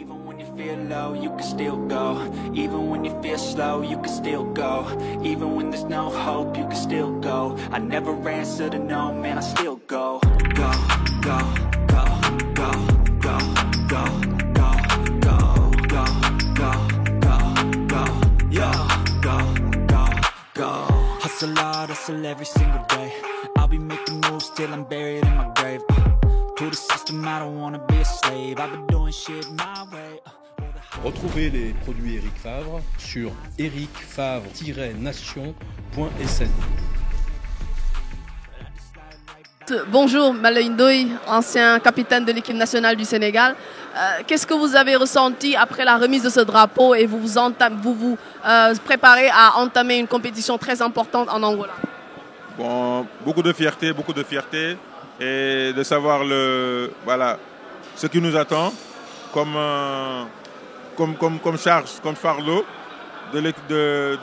Even when you feel low, you can still go. Even when you feel slow, you can still go. Even when there's no hope, you can still go. I never answer to no, man, I still go. Go, go, go, go, go, go, go, go, go, go, go, go, yo, go, go, go. Hustle hard, hustle every single day. I'll be making moves till I'm buried in my grave. To the system, I don't wanna be a slave. I've been doing shit my way. Retrouvez les produits Eric Favre sur ericfavre-nation.sn. Bonjour Malayi Ndoye, ancien capitaine de l'équipe nationale du Sénégal. Qu'est-ce que vous avez ressenti après la remise de ce drapeau et vous vous préparez à entamer une compétition très importante en Angola? Bon, beaucoup de fierté et de savoir ce qui nous attend comme charge, comme fardeau de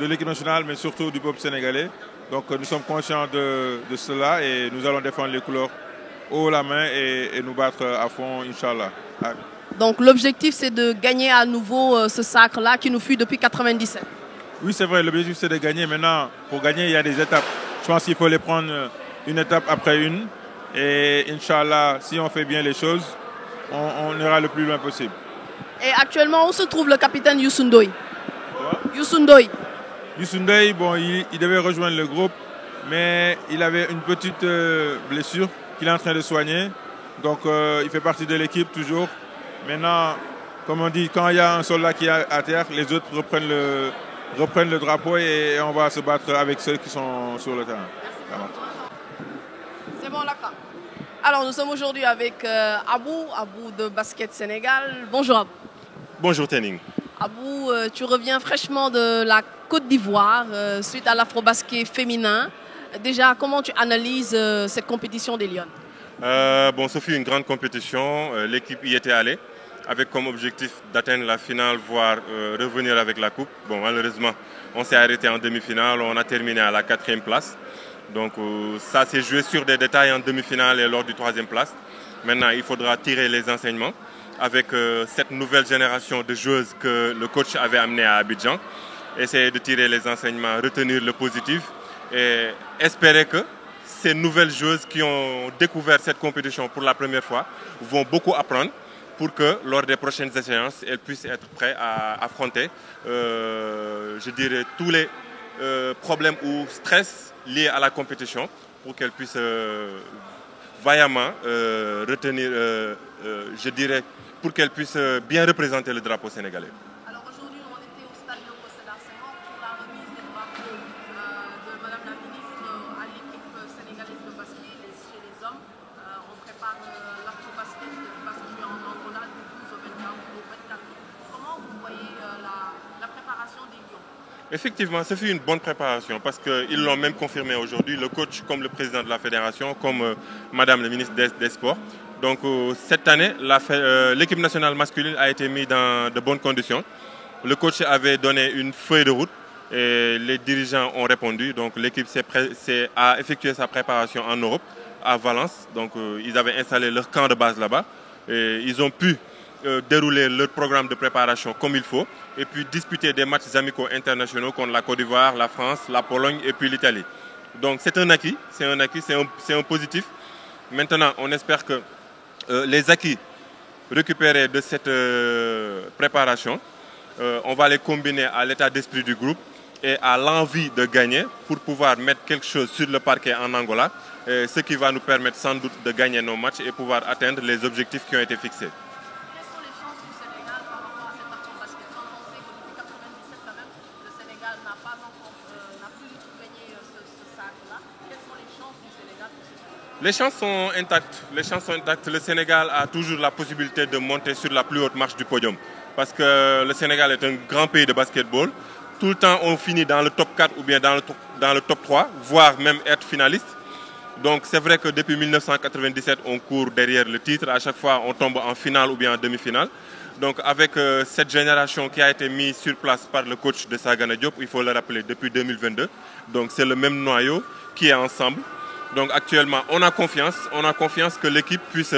l'équipe nationale, mais surtout du peuple sénégalais. Donc nous sommes conscients de cela et nous allons défendre les couleurs haut la main et nous battre à fond, Inch'Allah. Donc l'objectif c'est de gagner à nouveau ce sacre-là qui nous fuit depuis 1997. Oui, c'est vrai, l'objectif c'est de gagner. Maintenant, pour gagner, il y a des étapes. Je pense qu'il faut les prendre une étape après une. Et Inch'Allah, si on fait bien les choses, on ira le plus loin possible. Et actuellement, où se trouve le capitaine Youssou Ndoye? Youssou Ndoye. Youssou Ndoye, bon, il devait rejoindre le groupe, mais il avait une petite blessure qu'il est en train de soigner. Donc il fait partie de l'équipe toujours. Maintenant, comme on dit, quand il y a un soldat qui est à terre, les autres reprennent le drapeau et on va se battre avec ceux qui sont sur le terrain. C'est bon, là. Alors, nous sommes aujourd'hui avec Abou de Basket Sénégal. Bonjour Abou. Bonjour Tening. Abou, tu reviens fraîchement de la Côte d'Ivoire suite à l'afro-basket féminin. Déjà, comment tu analyses cette compétition des Lions? Bon, ce fut une grande compétition. L'équipe y était allée avec comme objectif d'atteindre la finale, voire revenir avec la coupe. Bon, malheureusement, on s'est arrêté en demi-finale. On a terminé à la 4e place. Donc ça s'est joué sur des détails en demi-finale et lors du 3e place. Maintenant, il faudra tirer les enseignements avec cette nouvelle génération de joueuses que le coach avait amené à Abidjan. Essayer de tirer les enseignements, retenir le positif et espérer que ces nouvelles joueuses qui ont découvert cette compétition pour la première fois vont beaucoup apprendre pour que lors des prochaines échéances, elles puissent être prêtes à affronter, je dirais, tous les problèmes ou stress liés à la compétition pour qu'elles puissent vaillamment retenir, je dirais, pour qu'elles puissent bien représenter le drapeau sénégalais. Alors aujourd'hui, on était au stade Léopold Sédar Senghor pour la remise des drapeaux de Madame la ministre à l'équipe sénégalaise de basket chez les hommes. On prépare l'afro-basket qui va se jouer en Angola du 12 au 24 août. Comment vous voyez la préparation des Lions? Effectivement, ce fut une bonne préparation parce qu'ils l'ont même confirmé aujourd'hui, le coach comme le président de la fédération, comme Madame la ministre des Sports. Donc cette année, l'équipe nationale masculine a été mise dans de bonnes conditions. Le coach avait donné une feuille de route et les dirigeants ont répondu. Donc l'équipe a effectué sa préparation en Europe, à Valence. Donc ils avaient installé leur camp de base là-bas. Et ils ont pu dérouler leur programme de préparation comme il faut et puis disputer des matchs amicaux internationaux contre la Côte d'Ivoire, la France, la Pologne et puis l'Italie. Donc c'est un acquis, c'est un positif. Maintenant, on espère que les acquis récupérés de cette préparation, on va les combiner à l'état d'esprit du groupe et à l'envie de gagner pour pouvoir mettre quelque chose sur le parquet en Angola, ce qui va nous permettre sans doute de gagner nos matchs et pouvoir atteindre les objectifs qui ont été fixés. Quelles sont les chances du Sénégal par rapport à cet afro-basket? Quand on sait que depuis 1997 quand même, le Sénégal n'a plus du tout gagné ce sac-là. Quelles sont les chances du Sénégal pour ce jour? Les chances sont intactes. Les chances sont intactes. Le Sénégal a toujours la possibilité de monter sur la plus haute marche du podium. Parce que le Sénégal est un grand pays de basketball. Tout le temps, on finit dans le top 4 ou bien dans le top 3, voire même être finaliste. Donc c'est vrai que depuis 1997, on court derrière le titre. À chaque fois, on tombe en finale ou bien en demi-finale. Donc avec cette génération qui a été mise sur place par le coach de Sagana Diop, il faut le rappeler, depuis 2022. Donc c'est le même noyau qui est ensemble. Donc actuellement, on a confiance que l'équipe puisse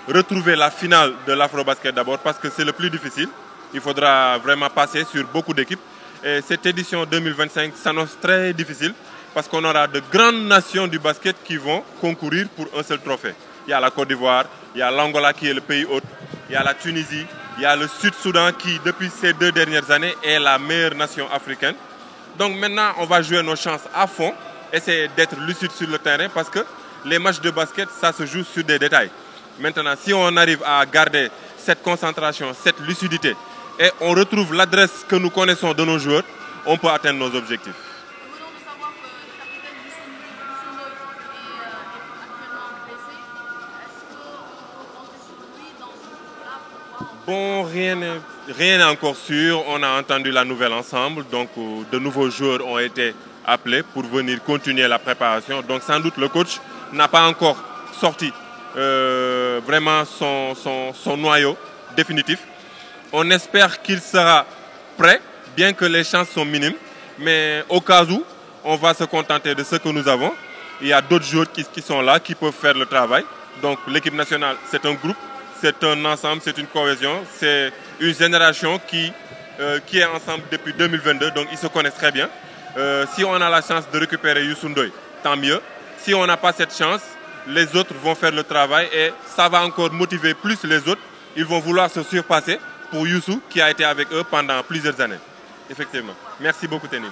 retrouver la finale de l'Afrobasket d'abord parce que c'est le plus difficile. Il faudra vraiment passer sur beaucoup d'équipes. Et cette édition 2025 s'annonce très difficile parce qu'on aura de grandes nations du basket qui vont concourir pour un seul trophée. Il y a la Côte d'Ivoire, il y a l'Angola qui est le pays hôte, il y a la Tunisie, il y a le Sud-Soudan qui, depuis ces 2 dernières années, est la meilleure nation africaine. Donc maintenant, on va jouer nos chances à fond, essayer d'être lucide sur le terrain parce que les matchs de basket, ça se joue sur des détails. Maintenant, si on arrive à garder cette concentration, cette lucidité, et on retrouve l'adresse que nous connaissons de nos joueurs, on peut atteindre nos objectifs. Nous venons de savoir que le capitaine Youssou est actuellement blessé. Est-ce qu'on peut compter sur lui dans ce groupe-là? Bon, rien n'est encore sûr. On a entendu la nouvelle ensemble. Donc, de nouveaux joueurs ont été appelés pour venir continuer la préparation. Donc, sans doute, le coach n'a pas encore sorti vraiment son noyau définitif. On espère qu'il sera prêt, bien que les chances sont minimes. Mais au cas où, on va se contenter de ce que nous avons. Il y a d'autres joueurs qui sont là, qui peuvent faire le travail. Donc l'équipe nationale, c'est un groupe, c'est un ensemble, c'est une cohésion. C'est une génération qui est ensemble depuis 2022, donc ils se connaissent très bien. Si on a la chance de récupérer Youssou Ndoye, tant mieux. Si on n'a pas cette chance, les autres vont faire le travail et ça va encore motiver plus les autres. Ils vont vouloir se surpasser pour Youssou qui a été avec eux pendant plusieurs années. Effectivement. Merci beaucoup, Tenim.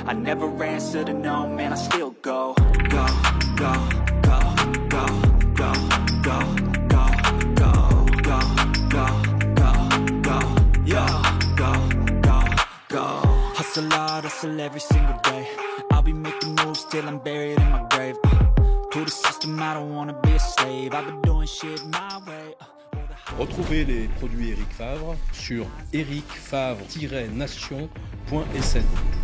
I never answer to no, man, I still go, go, go, go, go, go, go, go, go, go, go, go, go, go, go, go. Hustle hard, hustle every single day. I'll be making moves till I'm buried in my grave. To the system, I don't wanna be a slave. I've been doing shit my way. Retrouvez les produits Eric Favre sur ericfavre-nation.sn.